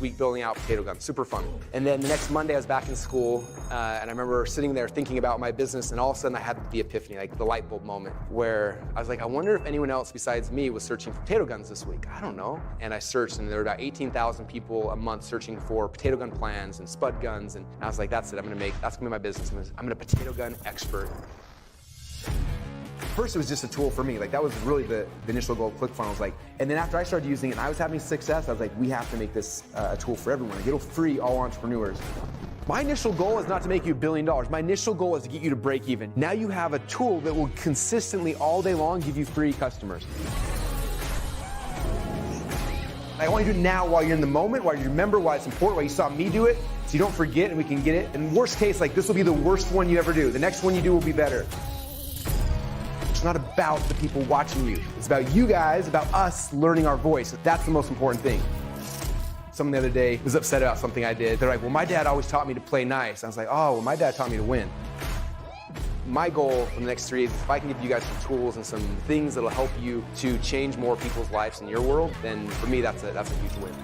week building out potato guns, super fun. And then the next Monday I was back in school and I remember sitting there thinking about my business, and all of a sudden I had the epiphany, like the light bulb moment, where I was like, I wonder if anyone else besides me was searching for potato guns this week. I don't know. And I searched, and there were about 18,000 people a month searching for potato gun plans and spud guns, and I was like, that's it, that's gonna be my business. I'm gonna potato gun expert. First, it was just a tool for me. Like, that was really the initial goal of ClickFunnels. Like, and then after I started using it and I was having success, I was like, we have to make this a tool for everyone. It'll free all entrepreneurs. My initial goal is not to make you $1 billion. My initial goal is to get you to break even. Now you have a tool that will consistently all day long give you free customers. I want you to do it now while you're in the moment, while you remember why it's important, why you saw me do it, so you don't forget and we can get it. And worst case, like, this will be the worst one you ever do. The next one you do will be better. It's not about the people watching you. It's about you guys, about us learning our voice. That's the most important thing. Someone the other day was upset about something I did. They're like, well, my dad always taught me to play nice. I was like, oh, well, my dad taught me to win. My goal for the next 3 years, if I can give you guys some tools and some things that'll help you to change more people's lives in your world, then for me, that's a huge win.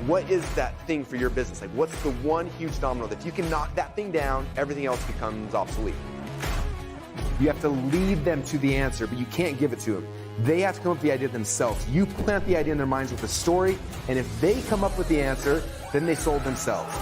What is that thing for your business? Like, what's the one huge domino that if you can knock that thing down, everything else becomes obsolete? You have to lead them to the answer, but you can't give it to them. They have to come up with the idea themselves. You plant the idea in their minds with a story, and if they come up with the answer, then they sold themselves.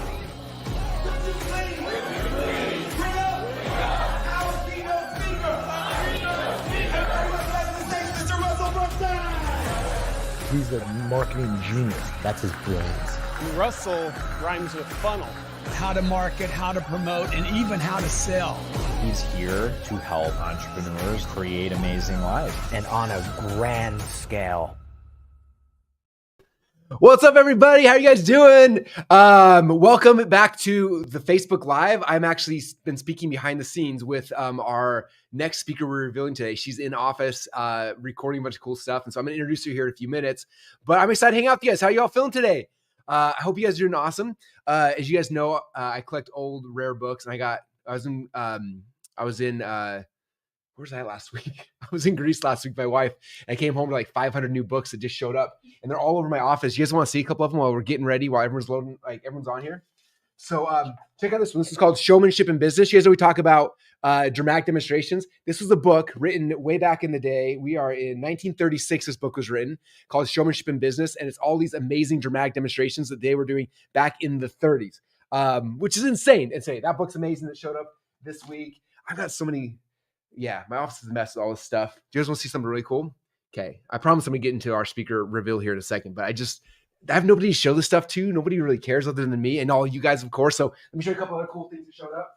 He's a marketing genius. That's his brilliance. Russell rhymes with funnel. How to market, how to promote, and even how to sell. He's here to help entrepreneurs create amazing lives. And on a grand scale. What's up, everybody? How you guys doing? Welcome back to the Facebook Live. I'm actually been speaking behind the scenes with our next speaker we're revealing today. She's in office recording a bunch of cool stuff. And so I'm going to introduce her here in a few minutes. But I'm excited to hang out with you guys. How y'all feeling today? I hope you guys are doing awesome. As you guys know, I collect old rare books, and I was in where was I last week? I was in Greece last week with my wife. And I came home to like 500 new books that just showed up, and they're all over my office. You guys want to see a couple of them while we're getting ready, while everyone's loading, like everyone's on here? So check out this one. This is called Showmanship in Business. You guys know we talk about dramatic demonstrations. This was a book written way back in the day. We are in 1936. This book was written, called Showmanship in Business. And it's all these amazing dramatic demonstrations that they were doing back in the 30s, which is insane. That book's amazing that showed up this week. I've got so many. Yeah, my office is a mess with all this stuff. Do you guys want to see something really cool? Okay, I promise I'm going to get into our speaker reveal here in a second, but I have nobody to show this stuff to. Nobody really cares other than me and all you guys, of course. So let me show you a couple other cool things that showed up.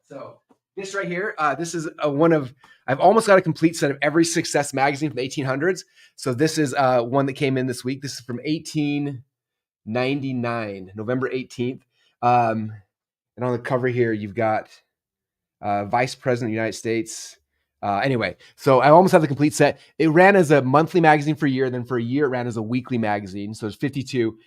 So this right here, this is I've almost got a complete set of every Success magazine from the 1800s. So this is one that came in this week. This is from 1899, November 18th. And on the cover here, you've got Vice President of the United States. Anyway, so I almost have the complete set. It ran as a monthly magazine for a year. Then for a year, it ran as a weekly magazine. So it's 52.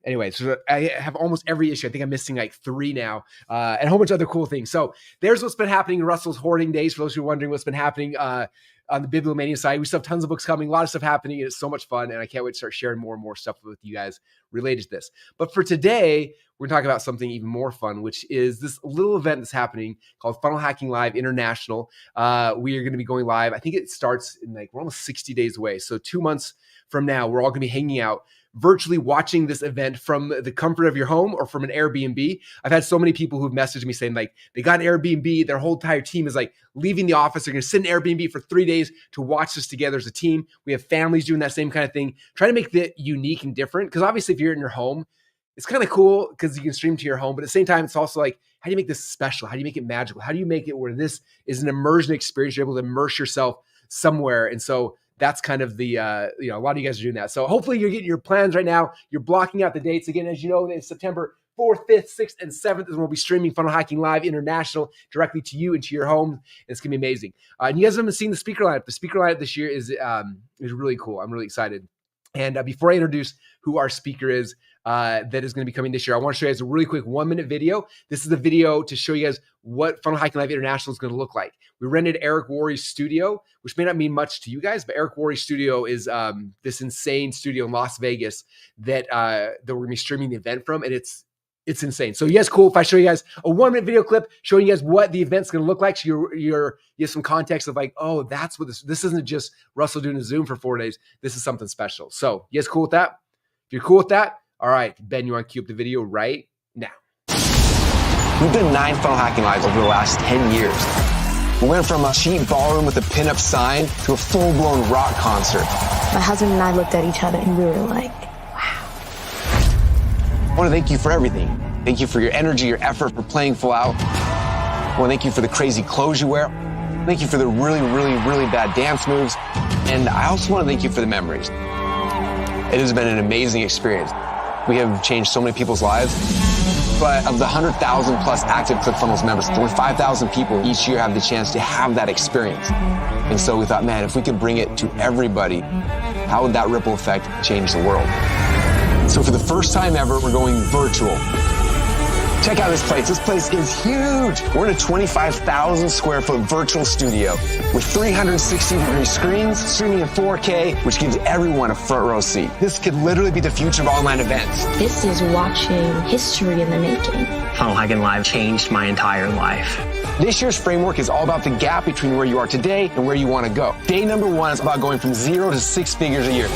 Anyway, so I have almost every issue. I think I'm missing like 3 now, and a whole bunch of other cool things. So there's what's been happening in Russell's hoarding days. For those who are wondering what's been happening on the Bibliomania side, we still have tons of books coming, a lot of stuff happening, and it's so much fun. And I can't wait to start sharing more and more stuff with you guys related to this. But for today, we're talking about something even more fun, which is this little event that's happening called Funnel Hacking Live International. We are going to be going live. I think it starts in we're almost 60 days away. So 2 months from now, we're all going to be hanging out virtually watching this event from the comfort of your home or from an Airbnb. I've had so many people who've messaged me saying they got an Airbnb, their whole entire team is leaving the office. They're going to sit in Airbnb for 3 days to watch this together as a team. We have families doing that same kind of thing, trying to make it unique and different. Because obviously if you're in your home, it's kind of cool because you can stream to your home, but at the same time, it's also how do you make this special? How do you make it magical? How do you make it where this is an immersion experience? You're able to immerse yourself somewhere. And so that's kind of the, a lot of you guys are doing that. So hopefully you're getting your plans right now. You're blocking out the dates. Again, as you know, it's September 4th, 5th, 6th, and 7th is when we'll be streaming Funnel Hacking Live International directly to you and to your home. It's going to be amazing. And you guys haven't seen the speaker lineup. The speaker lineup this year is really cool. I'm really excited. And before I introduce who our speaker is that is going to be coming this year, I want to show you guys a really quick 1-minute video. This is a video to show you guys what Funnel Hacking Live International is going to look like. We rented Eric Worre's studio, which may not mean much to you guys, but Eric Worre's studio is this insane studio in Las Vegas that we're going to be streaming the event from, and it's insane. So yes, cool if I show you guys a 1-minute video clip showing you guys what the event's going to look like. So you have some context of like, oh, that's what this isn't just Russell doing a Zoom for 4 days. This is something special. So you guys cool with that? If you're cool with that, all right, Ben, you want to cue up the video right now? We've done 9 funnel hacking lives over the last 10 years. We went from a cheap ballroom with a pinup sign to a full-blown rock concert. My husband and I looked at each other and we were like, I want to thank you for everything. Thank you for your energy, your effort, for playing full out. I want to thank you for the crazy clothes you wear. Thank you for the really, really, really bad dance moves. And I also want to thank you for the memories. It has been an amazing experience. We have changed so many people's lives. But of the 100,000 plus active ClickFunnels members, only 5,000 people each year have the chance to have that experience. And so we thought, man, if we could bring it to everybody, how would that ripple effect change the world? So for the first time ever, we're going virtual. Check out this place. This place is huge. We're in a 25,000 square foot virtual studio with 360-degree screens, streaming in 4K, which gives everyone a front row seat. This could literally be the future of online events. this is watching history in the making. Funnel Hacking Live changed my entire life. This year's framework is all about the gap between where you are today and where you want to go. Day number 1 is about going from 0 to 6 figures a year.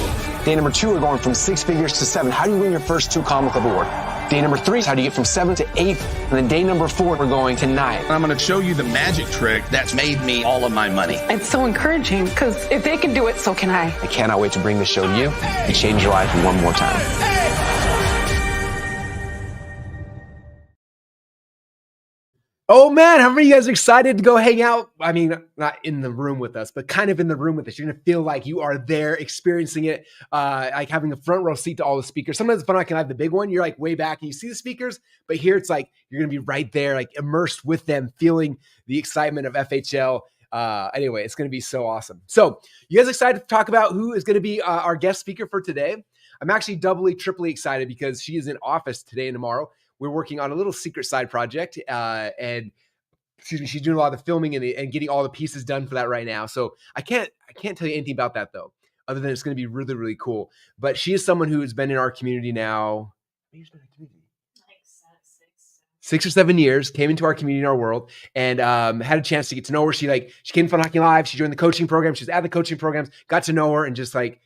Day number 2 are going from 6 figures to 7. How do you win your first 2 Comma Club award? Day number 3 is how do you get from 7 to 8? And then day number 4, we're going to 9. I'm going to show you the magic trick that's made me all of my money. It's so encouraging because if they can do it, so can I. I cannot wait to bring this show to you and change your life one more time. Oh man, how many of you guys are excited to go hang out? I mean, not in the room with us, but kind of in the room with us. You're going to feel like you are there experiencing it, like having a front row seat to all the speakers. Sometimes it's fun, I can have the big one. You're like way back and you see the speakers, but here it's like you're going to be right there, like immersed with them, feeling the excitement of FHL. Anyway, it's going to be so awesome. So you guys excited to talk about who is going to be our guest speaker for today? I'm actually doubly, triply excited because she is in office today and tomorrow. We're working on a little secret side project, and excuse me, she's doing a lot of the filming and getting all the pieces done for that right now. So I can't tell you anything about that though, other than it's going to be really, really cool. But she is someone who has been in our community now. Like 6 or 7 years, came into our community, in our world, and had a chance to get to know her. She came to Funnel Hacking Live. She joined the coaching program. She was at the coaching programs, got to know her, and just like.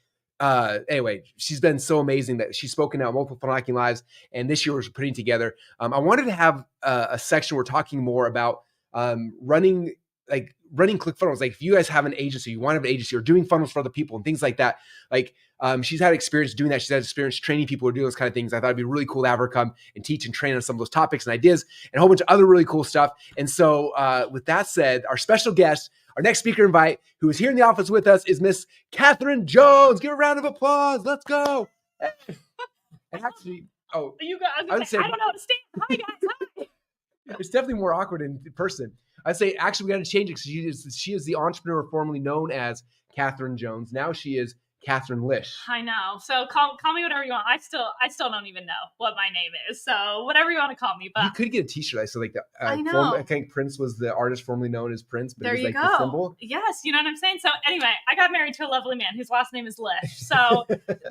Anyway, she's been so amazing that she's spoken at multiple Funnel Hacking Lives, and this year we're putting together. I wanted to have a section where we're talking more about running ClickFunnels. Like if you guys have an agency, you want to have an agency or doing funnels for other people and things like that. Like she's had experience doing that. She's had experience training people who do those kind of things. I thought it'd be really cool to have her come and teach and train on some of those topics and ideas and a whole bunch of other really cool stuff. And so with that said, our special guest, our next speaker invite, who is here in the office with us, is Miss Catherine Jones. Give her a round of applause. Let's go. And actually, you guys, I don't know how to stand. Hi guys, hi. It's definitely more awkward in person. I'd say actually we got to change it because she is the entrepreneur formerly known as Catherine Jones. Now she is Catherine Lish. I know. So call me whatever you want. I still don't even know what my name is. So whatever you want to call me. But you could get a T-shirt. I saw like the I know. I think Prince was the artist formerly known as Prince, but there it was you like go. the symbol. Yes, you know what I'm saying. So anyway, I got married to a lovely man whose last name is Lish. So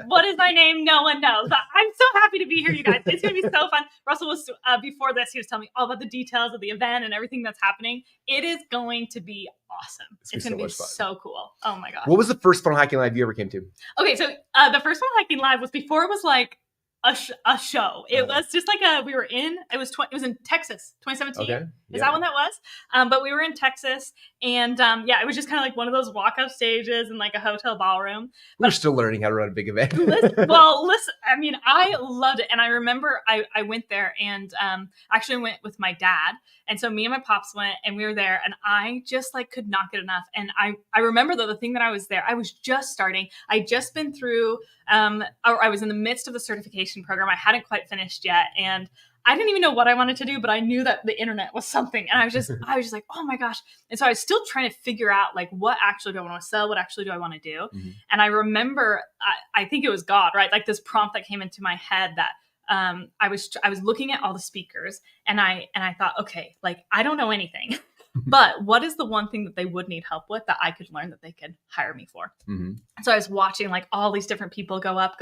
what is my name? No one knows. But I'm so happy to be here, you guys. It's gonna be so fun. Russell was before this. He was telling me all about the details of the event and everything that's happening. It is going to be awesome. It's going to be so cool. Oh my God. What was the first Funnel Hacking Live you ever came to? Okay, so the first Funnel Hacking Live was before it was like a show. It was just like it was in Texas, 2017. Okay. Is that when that was? But we were in Texas, and it was just kind of like one of those walk-up stages in like a hotel ballroom. We're still learning how to run a big event. listen, I mean, I loved it. And I remember I went there and actually went with my dad. And so me and my pops went and we were there and I just like could not get enough. And I remember though, the thing that I was there, I was just starting. I'd just been through, or I was in the midst of the certification program. I hadn't quite finished yet. And I didn't even know what I wanted to do, but I knew that the internet was something. And I was just like, oh my gosh. And so I was still trying to figure out like, what actually do I want to sell? What actually do I want to do? Mm-hmm. And I remember, I think it was God, right? Like this prompt that came into my head that I was looking at all the speakers and I thought, okay, like I don't know anything, but what is the one thing that they would need help with that I could learn that they could hire me for? Mm-hmm. So I was watching like all these different people go up.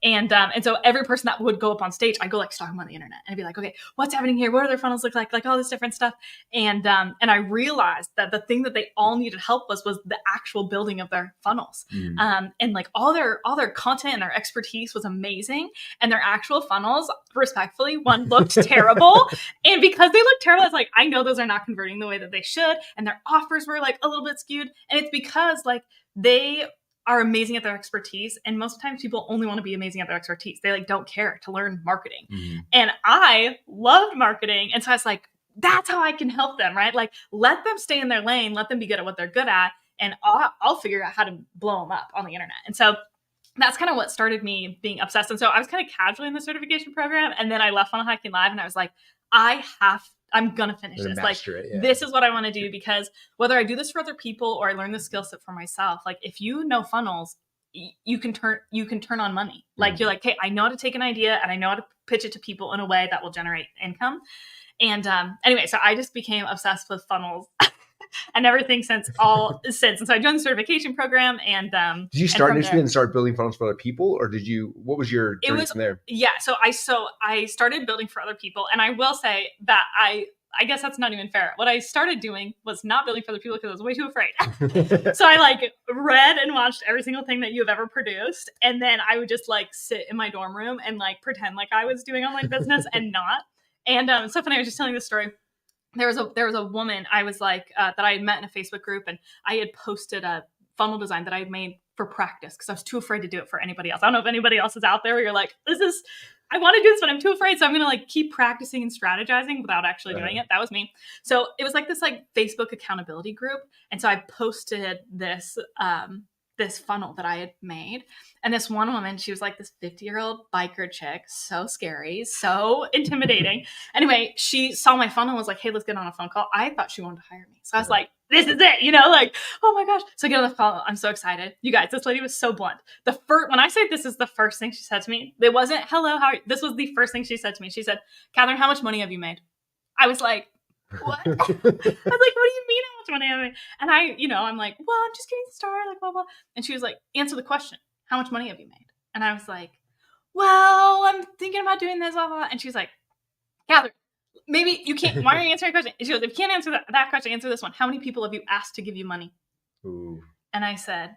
And so every person that would go up on stage, I'd go like stalk them on the internet and I'd be like, okay, what's happening here? What do their funnels look like all this different stuff. And I realized that the thing that they all needed help was the actual building of their funnels. Mm-hmm. And like all their content and their expertise was amazing. And their actual funnels, respectfully, one looked terrible. And because they looked terrible, I was like, I know those are not converting the way that they should. And their offers were like a little bit skewed. And it's because like they are amazing at their expertise. And most of the time people only want to be amazing at their expertise. They like don't care to learn marketing. Mm-hmm. And I loved marketing. And so I was like, that's how I can help them, right? Like let them stay in their lane, let them be good at what they're good at. And I'll figure out how to blow them up on the internet. And so that's kind of what started me being obsessed. And so I was kind of casually in the certification program. And then I left Funnel Hacking Live and I was like, I'm going to finish this. Like, this is what I want to do, because whether I do this for other people or I learn the skill set for myself, like if you know funnels, you can turn on money. Like you're like, hey, I know how to take an idea and I know how to pitch it to people in a way that will generate income. And anyway, so I just became obsessed with funnels and everything since. And so I joined the certification program and did you start initially and start building funnels for other people, or what was your journey from there? Yeah. So I started building for other people, and I will say that I guess that's not even fair. What I started doing was not building for other people because I was way too afraid. So I like read and watched every single thing that you've ever produced. And then I would just like sit in my dorm room and like pretend like I was doing online business and not. And so funny, I was just telling this story. There was a woman I was like, that I had met in a Facebook group, and I had posted a funnel design that I had made for practice because I was too afraid to do it for anybody else. I don't know if anybody else is out there where you're like, I want to do this, but I'm too afraid. So I'm going to like keep practicing and strategizing without actually doing it. That was me. So it was like this like Facebook accountability group. And so I posted this funnel that I had made. And this one woman, she was like this 50-year-old biker chick, so scary, so intimidating. Anyway, she saw my funnel and was like, hey, let's get on a phone call. I thought she wanted to hire me. So I was like, this is it, like, oh my gosh. So I get on the phone. I'm so excited. You guys, this lady was so blunt. When I say this is the first thing she said to me, it wasn't, hello, how are you? This was the first thing she said to me. She said, Catherine, how much money have you made? I was like, what? I was like, what do you mean how much money have I made? And I'm like, well, I'm just getting started, like, blah, blah. And she was like, answer the question. How much money have you made? And I was like, well, I'm thinking about doing this, blah, blah. And she's like, Catherine, maybe you can't. Why are you answering a question? And she goes, if you can't answer that question, answer this one. How many people have you asked to give you money? Ooh. And I said,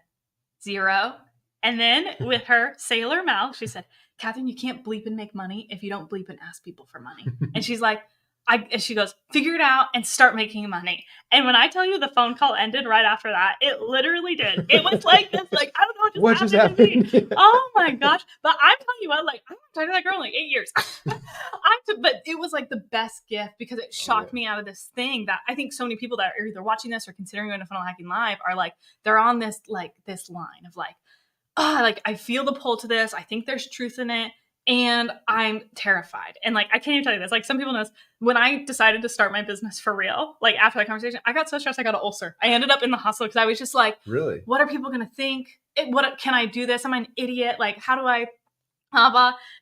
0. And then with her sailor mouth, she said, Catherine, you can't bleep and make money if you don't bleep and ask people for money. And she's like, and she goes, figure it out and start making money. And when I tell you the phone call ended right after that, it literally did. It was like this, like, I don't know what just happened to me. Oh my gosh. But I'm telling you what, like, I haven't talked to that girl in like 8 years. But it was like the best gift because it shocked me out of this thing that I think so many people that are either watching this or considering going to Funnel Hacking Live are like, they're on this line of like, like I feel the pull to this. I think there's truth in it. And I'm terrified. And like, I can't even tell you this. Like some people know this. When I decided to start my business for real, like after that conversation, I got so stressed, I got an ulcer. I ended up in the hospital because I was just like, really? What are people going to think? Can I do this? Am I an idiot? Like, how do I,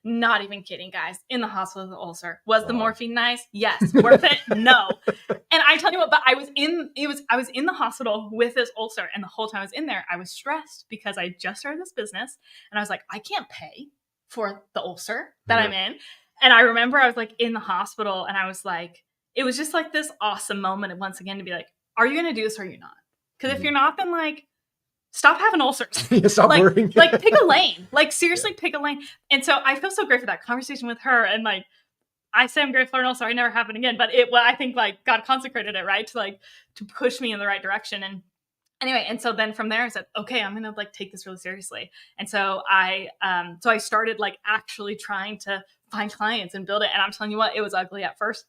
not even kidding, guys. In the hospital with the ulcer. Was the morphine nice? Yes. Worth it? No. And I tell you what, but I was in the hospital with this ulcer. And the whole time I was in there, I was stressed because I just started this business. And I was like, I can't pay for the ulcer that I'm in. And I remember I was like in the hospital and I was like, it was just like this awesome moment. And once again, to be like, are you going to do this or are you not? Because if you're not, then like, stop having ulcers. Stop worrying. Like pick a lane, like seriously pick a lane. And so I feel so great for that conversation with her. And like, I say I'm grateful for an ulcer. It never happened again, but I think like God consecrated it, right? To push me in the right direction. And anyway, and so then from there I said, okay, I'm going to like take this really seriously. And so I started like actually trying to find clients and build it. And I'm telling you what, it was ugly at first.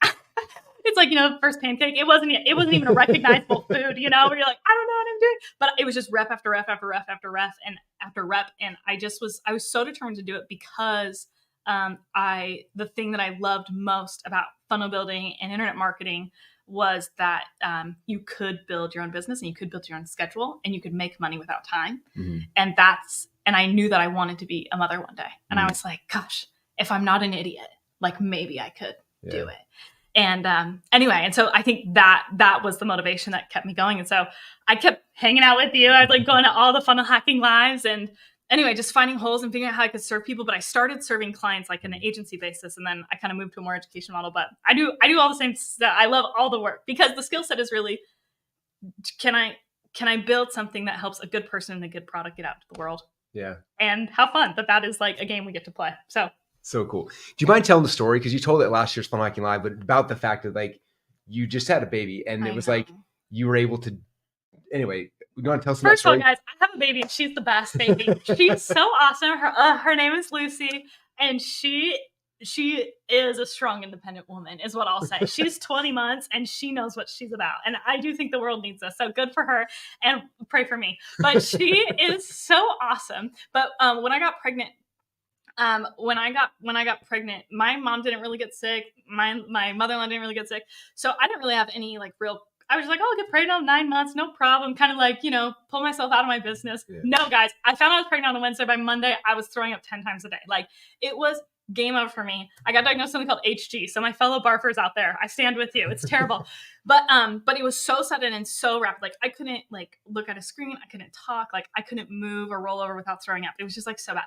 It's like, the first pancake, it wasn't even a recognizable food, where you're like, I don't know what I'm doing. But it was just rep after rep after rep after rep and after rep. And I was so determined to do it because the thing that I loved most about funnel building and internet marketing was that you could build your own business and you could build your own schedule and you could make money without time. And I knew that I wanted to be a mother one day. And I was like, gosh, if I'm not an idiot, like maybe I could do it. And anyway, and so I think that was the motivation that kept me going. And so I kept hanging out with you. I was like going to all the funnel hacking lives and anyway, just finding holes and figuring out how I could serve people. But I started serving clients like in an agency basis. And then I kind of moved to a more education model. But I do all the same stuff. I love all the work because the skill set is really, can I build something that helps a good person and a good product get out to the world? Yeah. And have fun. That is like a game we get to play. So cool. Do you mind telling the story? Because you told it last year's Funnel Hacking Live, but about the fact that like you just had a baby and it was like you were able to. Anyway, we want to tell some. First of all, guys, I have a baby and she's the best baby. She's so awesome. Her name is Lucy, and she is a strong, independent woman, is what I'll say. She's 20 months and she knows what she's about, and I do think the world needs this. So good for her, and pray for me. But she is so awesome. But when I got pregnant. When I got pregnant, my mom didn't really get sick. My mother-in-law didn't really get sick. So I didn't really have any like real, I was like, oh, I'll get pregnant in 9 months. No problem. Kind of like, pull myself out of my business. Yeah. No, guys, I found out I was pregnant on a Wednesday. By Monday, I was throwing up 10 times a day. Like it was game over for me. I got diagnosed with something called HG. So my fellow barfers out there, I stand with you. It's terrible. But it was so sudden and so rapid. Like I couldn't like look at a screen. I couldn't talk. Like I couldn't move or roll over without throwing up. It was just like so bad.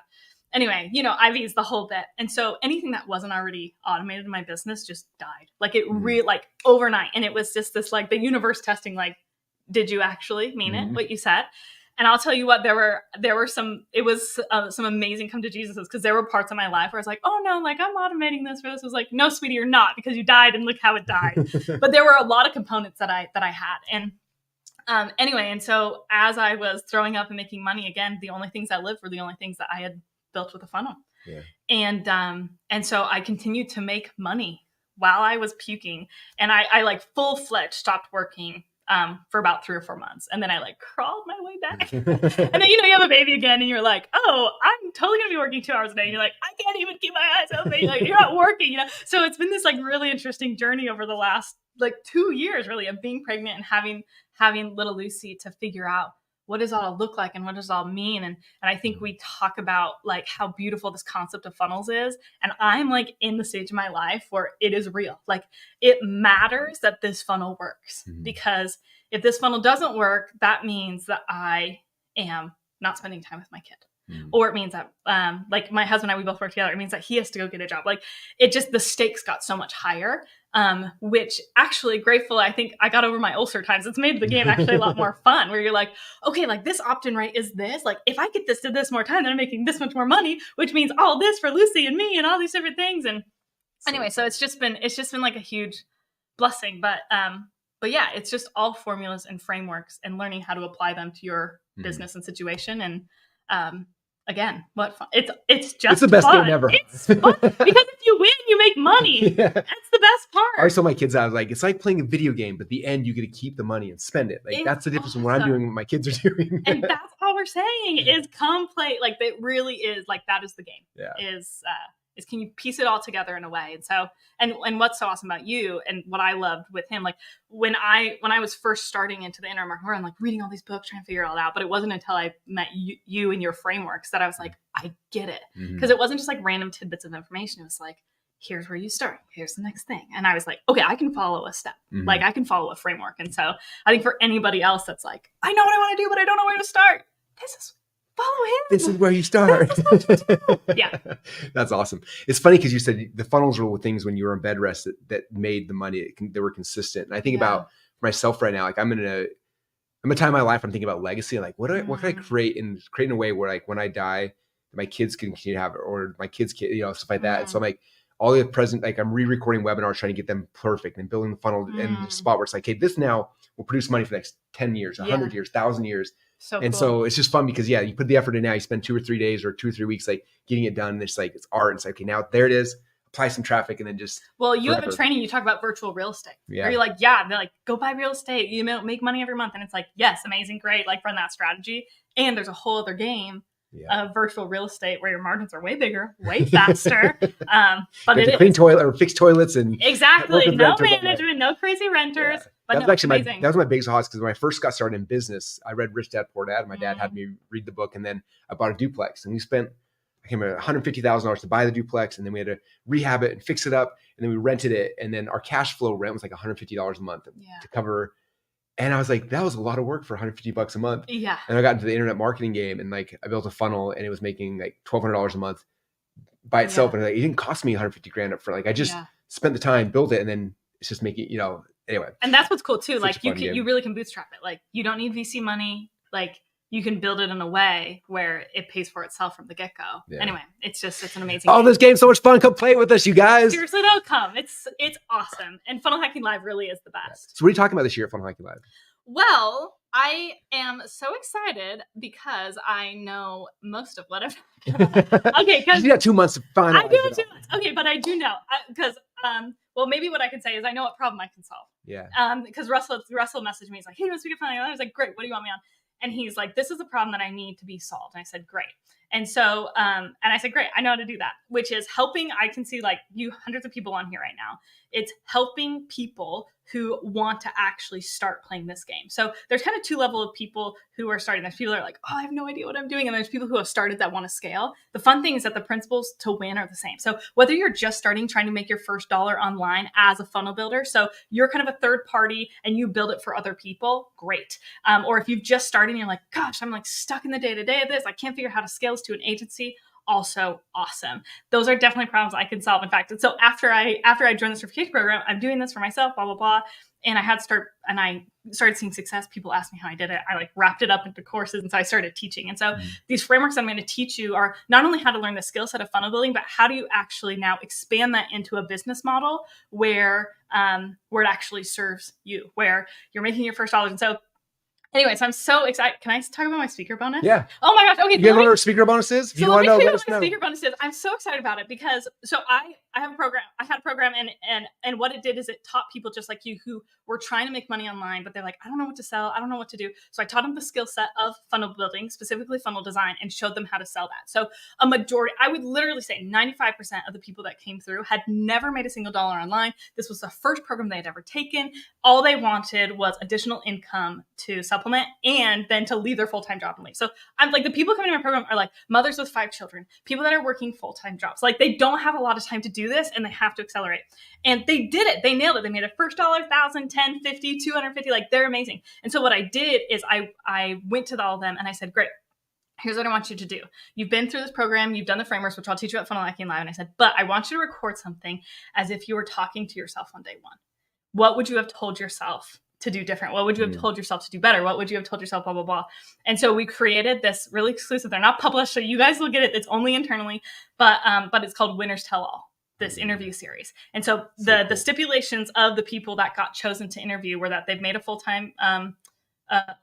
Anyway, IVs, the whole bit. And so anything that wasn't already automated in my business just died. Like it really like overnight. And it was just this like the universe testing, like, did you actually mean it, what you said? And I'll tell you what, there were some amazing come to Jesus's, because there were parts of my life where I was like, oh no, like I'm automating this for this. It was like, no, sweetie, you're not, because you died and look how it died. But there were a lot of components that I had. And anyway, and so as I was throwing up and making money again, the only things that lived were the only things that I had built with a funnel. Yeah. And so I continued to make money while I was puking, and I like full-fledged stopped working for about 3 or 4 months. And then I like crawled my way back. And then, you have a baby again and you're like, oh, I'm totally gonna be working 2 hours a day. And you're like, I can't even keep my eyes open. You're like, you're not working, So it's been this like really interesting journey over the last like 2 years really of being pregnant and having little Lucy to figure out what does it all look like and what does it all mean? And I think we talk about like how beautiful this concept of funnels is. And I'm like in the stage of my life where it is real. Like it matters that this funnel works, because if this funnel doesn't work, that means that I am not spending time with my kid. Or it means that like my husband and I, we both work together. It means that he has to go get a job. Like it just, the stakes got so much higher, which actually grateful. I think I got over my ulcer times. It's made the game actually a lot more fun, where you're like, okay, like this opt-in rate is this, like if I get this to this more time, then I'm making this much more money, which means all this for Lucy and me and all these different things. And anyway, so it's just been like a huge blessing, but yeah, it's just all formulas and frameworks and learning how to apply them to your business and situation. And, again, what fun. It's the best game ever. It's fun because if you win, you make money. Yeah. That's the best part. I always tell my kids, I was like, it's like playing a video game, but at the end you get to keep the money and spend it. Like that's the difference from what I'm doing and what my kids are doing. And that's all we're saying is come play. Like it really is like that is the game. Yeah. Is can you piece it all together in a way? And so and what's so awesome about you and what I loved with him, like when I was first starting into the internet marketing world, I'm like reading all these books, trying to figure it all out. But it wasn't until I met you and your frameworks that I was like, I get it. Because it wasn't just like random tidbits of information. It was like, here's where you start. Here's the next thing. And I was like, okay, I can follow a step. Like I can follow a framework. And so I think for anybody else that's like, I know what I want to do, but I don't know where to start. Follow him. This is where you start. Yeah. That's awesome. It's funny because you said the funnels were things when you were in bed rest that made the money. They were consistent. And I think about myself right now, like I'm a time in my life, I'm thinking about legacy. Like what can I create in a way where like when I die, my kids can continue to have it, or my kids' kid, stuff like that. And so I'm like, all the present, like I'm re-recording webinars, trying to get them perfect and building the funnel and the spot where it's like, hey, this now will produce money for the next 10 years, 100 years, 1,000 years. So it's just fun because you put the effort in now, you spend 2 or 3 days or 2 or 3 weeks, like getting it done. And it's like, it's art. And it's like, okay, now there it is, apply some traffic and then just. Well, you have a training, you talk about virtual real estate. Yeah. Where you're like, they're like, go buy real estate, make money every month. And it's like, yes, amazing, great. Like run that strategy. And there's a whole other game virtual real estate where your margins are way bigger, way faster. But it clean toilet or fix toilets and exactly no management, no crazy renters. But that was actually that was my biggest ahas, because when I first got started in business, I read Rich Dad Poor Dad. My dad had me read the book, and then I bought a duplex, and we spent $150,000 to buy the duplex, and then we had to rehab it and fix it up, and then we rented it, and then our cash flow rent was like $150 a month to cover. And I was like, that was a lot of work for $150 a month. Yeah. And I got into the internet marketing game, and like I built a funnel, and it was making like $1,200 a month by itself, and like, it didn't cost me $150,000 up front. Like I just spent the time, built it, and then it's just making anyway. And that's what's cool too. Like you really can bootstrap it. Like you don't need VC money. Like you can build it in a way where it pays for itself from the get-go. Yeah. Anyway, it's an amazing game. This game's so much fun. Come play it with us, you guys. Seriously though, come. It's awesome. And Funnel Hacking Live really is the best. So what are you talking about this year at Funnel Hacking Live? Well, I am so excited because I know most of what I've okay, because you got 2 months to find out. I do have 2 months. Okay, but I do know because well, maybe what I can say is I know what problem I can solve. Yeah. Because Russell messaged me. He's like, "Hey, you want to speak at Funnel Hacking Live?" I was like, "Great. What do you want me on?" And he's like, "This is a problem that I need to be solved." And I said, "Great." And so, and I said, "Great, I know how to do that," which is helping. I can see like hundreds of people on here right now. It's helping people who want to actually start playing this game. So there's kind of 2 levels of people who are starting. There's people that are like, "Oh, I have no idea what I'm doing." And there's people who have started that want to scale. The fun thing is that the principles to win are the same. So whether you're just starting, trying to make your first dollar online as a funnel builder, so you're kind of a third party and you build it for other people, great. Or if you've just started and you're like, "Gosh, I'm like stuck in the day-to-day of this. I can't figure out how to scale this to an agency." Also awesome. Those are definitely problems I can solve. In fact, so after I joined the certification program, I'm doing this for myself, blah, blah, blah. And I started seeing success. People asked me how I did it. I like wrapped it up into courses. And so I started teaching. And so these frameworks I'm going to teach you are not only how to learn the skill set of funnel building, but how do you actually now expand that into a business model where it actually serves you, where you're making your first dollars. And so anyway, so I'm so excited. Can I talk about my speaker bonus? Yeah. Oh my gosh. Okay. You guys know what our speaker bonus is? If you want to know, let us know. Speaker bonus is. I'm so excited about it because I have a program. I had a program and what it did is it taught people just like you who were trying to make money online, but they're like, "I don't know what to sell. I don't know what to do." So I taught them the skill set of funnel building, specifically funnel design, and showed them how to sell that. So a majority, I would literally say 95% of the people that came through had never made a single dollar online. This was the first program they had ever taken. All they wanted was additional income to supplement and then to leave their full-time job and leave. So I'm like, the people coming to my program are like mothers with 5 children, people that are working full-time jobs. Like they don't have a lot of time to do this and they have to accelerate. And they did it. They nailed it. They made a first dollar, 1,000, 10, 50, 250. Like they're amazing. And so what I did is I went to all of them and I said, "Great. Here's what I want you to do. You've been through this program. You've done the frameworks, which I'll teach you at Funnel Hacking Live." And I said, "But I want you to record something as if you were talking to yourself on day one. What would you have told yourself to do different? What would you have told yourself to do better? What would you have told yourself, blah, blah, blah." And so we created this really exclusive. They're not published, so you guys will get it. It's only internally, but it's called Winners Tell All, this interview series. And so the stipulations of the people that got chosen to interview were that they've made a full-time,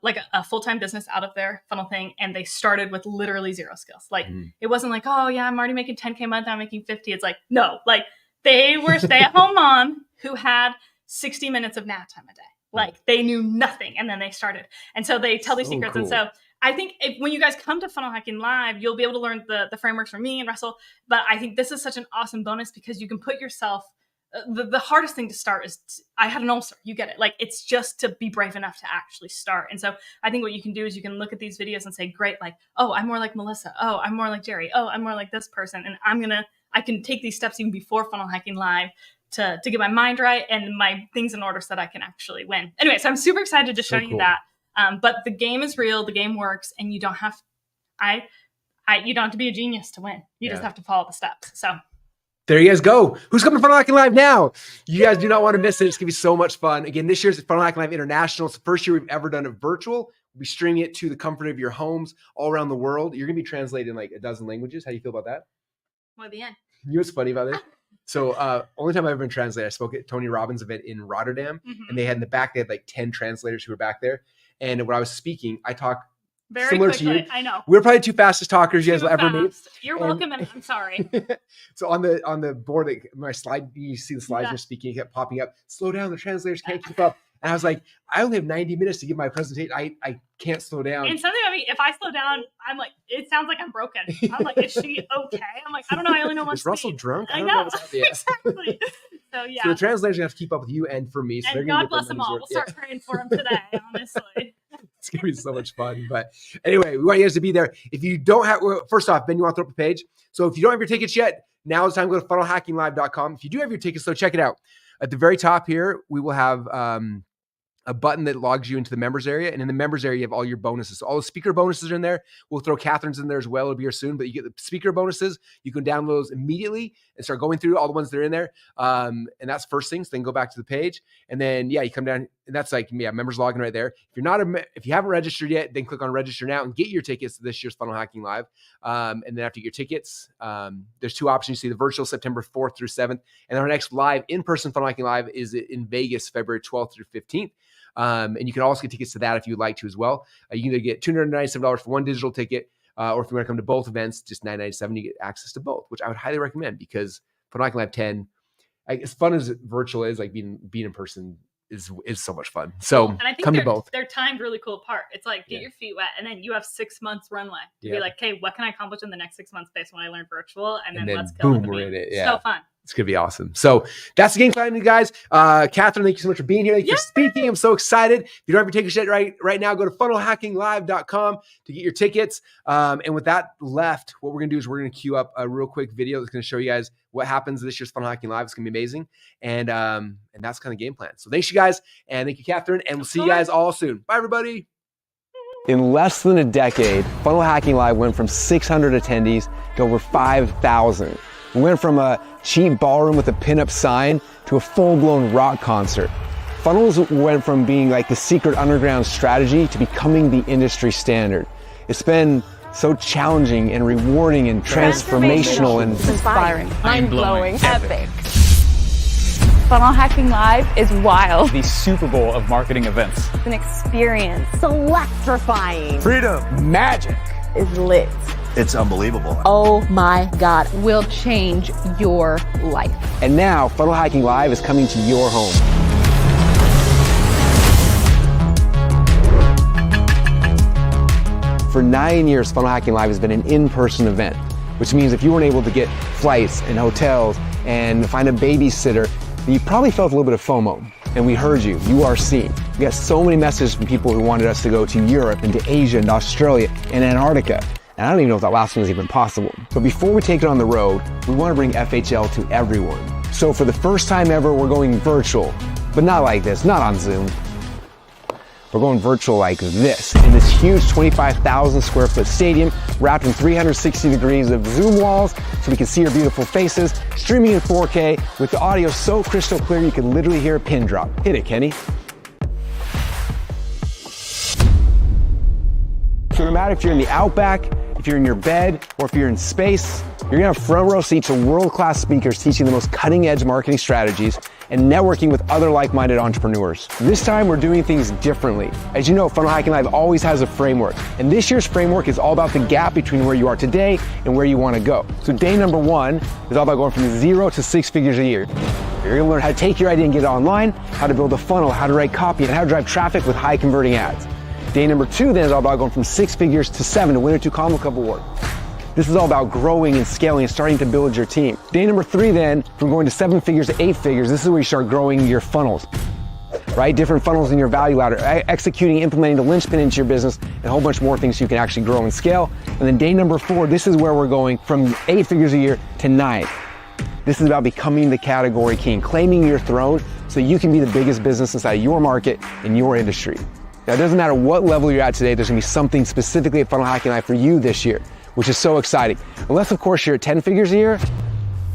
like a full-time business out of their funnel thing. And they started with literally 0 skills. Like it wasn't like, "Oh yeah, I'm already making 10K a month. I'm making 50. It's like, no, like they were a stay-at-home mom who had 60 minutes of nap time a day. Like they knew nothing. And then they started. And so they tell these secrets. Cool. And so I think when you guys come to Funnel Hacking Live, you'll be able to learn the frameworks from me and Russell. But I think this is such an awesome bonus because you can put yourself, the hardest thing to start is, I had an ulcer. You get it. Like it's just to be brave enough to actually start. And so I think what you can do is you can look at these videos and say, "Great, like, oh, I'm more like Melissa. Oh, I'm more like Jerry. Oh, I'm more like this person. And I can take these steps even before Funnel Hacking Live to get my mind right and my things in order so that I can actually win." Anyway, so I'm super excited to show you that. But the game is real, the game works, and you don't have you don't have to be a genius to win. You just have to follow the steps. So there you guys go. Who's coming to Funnel Hacking Live now? You guys do not want to miss it. It's going to be so much fun. Again, this year's Funnel Hacking Live International. It's the first year we've ever done it virtual. We'll be streaming it to the comfort of your homes all around the world. You're going to be translated in like a dozen languages. How do you feel about that? Well, the end. You know what's funny about this? So only time I've ever been translated, I spoke at Tony Robbins' event in Rotterdam, and they had in the back, they had like 10 translators who were back there. And when I was speaking, I talk very similar quickly. to you. I know. We're probably 2 fastest talkers you guys will ever meet. You're welcome, and I'm sorry. So on the board, my slide, you see the slides are speaking, kept popping up. "Slow down, the translators can't keep up." And I was like, I only have 90 minutes to give my presentation. I can't slow down. And something about me, if I slow down, I'm like, it sounds like I'm broken. I'm like, is she okay? I'm like, I don't know. I only know one Is Russell speed. drunk? I don't know. what's happening. Exactly. So yeah. So the translators have to keep up with you and for me. So and God bless them all. We'll start praying for them today, honestly. It's going to be so much fun. But anyway, we want you guys to be there. If you don't have, well, first off, Ben, you want to throw up a page. So if you don't have your tickets yet, now is the time to go to funnelhackinglive.com. If you do have your tickets, so check it out. At the very top here, we will have a button that logs you into the members area. And in the members area, you have all your bonuses. So all the speaker bonuses are in there. We'll throw Catherine's in there as well. It'll be here soon, but you get the speaker bonuses. You can download those immediately and start going through all the ones that are in there. And that's first thing. So then go back to the page. And then, yeah, you come down and that's like, yeah, members login right there. If you're not, if you haven't registered yet, then click on register now and get your tickets to this year's Funnel Hacking Live. And then after you get your tickets, there's two options. You see the virtual September 4th through 7th. And our next live in-person Funnel Hacking Live is in Vegas, February 12th through 15th. And you can also get tickets to that if you'd like to as well. You can either get $297 for one digital ticket, or if you want to come to both events, just $997, you get access to both, which I would highly recommend because Funnel Hacking Live 10, as fun as virtual is, like being in person is so much fun. So and I think come to both. They're timed really cool apart. It's like get your feet wet, and then you have 6 months runway to be like, okay, what can I accomplish in the next 6 months based on what I learned virtual, and then let's go. Boom, we're in it. Yeah. So fun. It's going to be awesome. So that's the game plan, you guys. Catherine, thank you so much for being here. Thank you for speaking. I'm so excited. If you don't have your tickets yet right now, go to funnelhackinglive.com to get your tickets. And with that left, what we're going to do is we're going to queue up a real quick video that's going to show you guys what happens this year's Funnel Hacking Live. It's going to be amazing. And that's kind of game plan. So thanks, you guys. And thank you, Catherine. And we'll see you guys all soon. Bye, everybody. In less than a decade, Funnel Hacking Live went from 600 attendees to over 5,000. We went from a cheap ballroom with a pinup sign to a full-blown rock concert. Funnels went from being like the secret underground strategy to becoming the industry standard. It's been so challenging and rewarding and transformational and inspiring, mind-blowing, epic. Funnel Hacking Live is wild. The Super Bowl of marketing events. An experience. It's electrifying. Freedom. Magic is lit. It's unbelievable. Oh my God. Will change your life. And now Funnel Hacking Live is coming to your home. For 9 years, Funnel Hacking Live has been an in-person event, which means if you weren't able to get flights and hotels and find a babysitter, you probably felt a little bit of FOMO. And we heard you. You are seen. We got so many messages from people who wanted us to go to Europe and to Asia and Australia and Antarctica. And I don't even know if that last one is even possible. But before we take it on the road, we want to bring FHL to everyone. So for the first time ever, we're going virtual, but not like this, not on Zoom. We're going virtual like this, in this huge 25,000 square foot stadium, wrapped in 360 degrees of Zoom walls, so we can see your beautiful faces, streaming in 4K, with the audio so crystal clear you can literally hear a pin drop. Hit it, Kenny. So no matter if you're in the Outback, if you're in your bed, or if you're in space, you're gonna have front row seats to world-class speakers teaching the most cutting-edge marketing strategies and networking with other like-minded entrepreneurs. This time, we're doing things differently. As you know, Funnel Hacking Live always has a framework, and this year's framework is all about the gap between where you are today and where you wanna go. So day number 1 is all about going from 0 to 6 figures a year. You're gonna learn how to take your idea and get it online, how to build a funnel, how to write copy, and how to drive traffic with high-converting ads. Day number 2 then is all about going from 6 figures to 7 to win a 2 Combo Cup award. This is all about growing and scaling and starting to build your team. Day number 3 then, from going to 7 figures to 8 figures, this is where you start growing your funnels, right? Different funnels in your value ladder, executing, implementing the linchpin into your business, and a whole bunch more things so you can actually grow and scale. And then day number 4, this is where we're going from 8 figures a year to 9. This is about becoming the category king, claiming your throne so you can be the biggest business inside your market in your industry. Now, it doesn't matter what level you're at today, there's gonna be something specifically at Funnel Hacking Live for you this year, which is so exciting. Unless, of course, you're at 10 figures a year.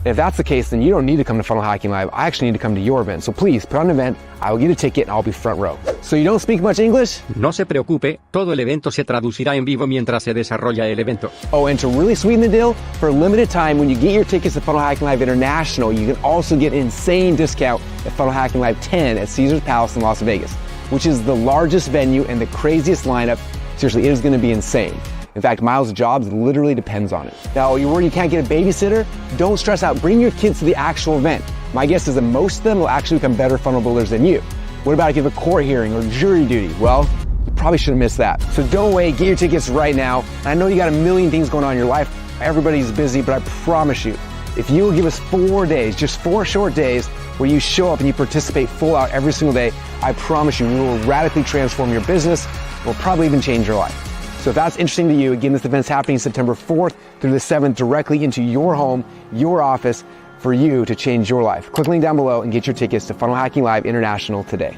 If that's the case, then you don't need to come to Funnel Hacking Live. I actually need to come to your event. So please, put on an event, I will get a ticket, and I'll be front row. So you don't speak much English? No se preocupe, todo el evento se traducirá en vivo mientras se desarrolla el evento. Oh, and to really sweeten the deal, for a limited time, when you get your tickets to Funnel Hacking Live International, you can also get an insane discount at Funnel Hacking Live 10 at Caesars Palace in Las Vegas, which is the largest venue and the craziest lineup. Seriously, it is gonna be insane. In fact, Miles' jobs literally depends on it. Now, you're worried you can't get a babysitter? Don't stress out. Bring your kids to the actual event. My guess is that most of them will actually become better funnel builders than you. What about if you have a court hearing or jury duty? Well, you probably shouldn't miss that. So don't wait, get your tickets right now. I know you got a million things going on in your life. Everybody's busy, but I promise you, if you will give us 4 days, just 4 short days, where you show up and you participate full out every single day, I promise you, we will radically transform your business. We'll probably even change your life. So if that's interesting to you, again, this event's happening September 4th through the 7th, directly into your home, your office, for you to change your life. Click the link down below and get your tickets to Funnel Hacking Live International today.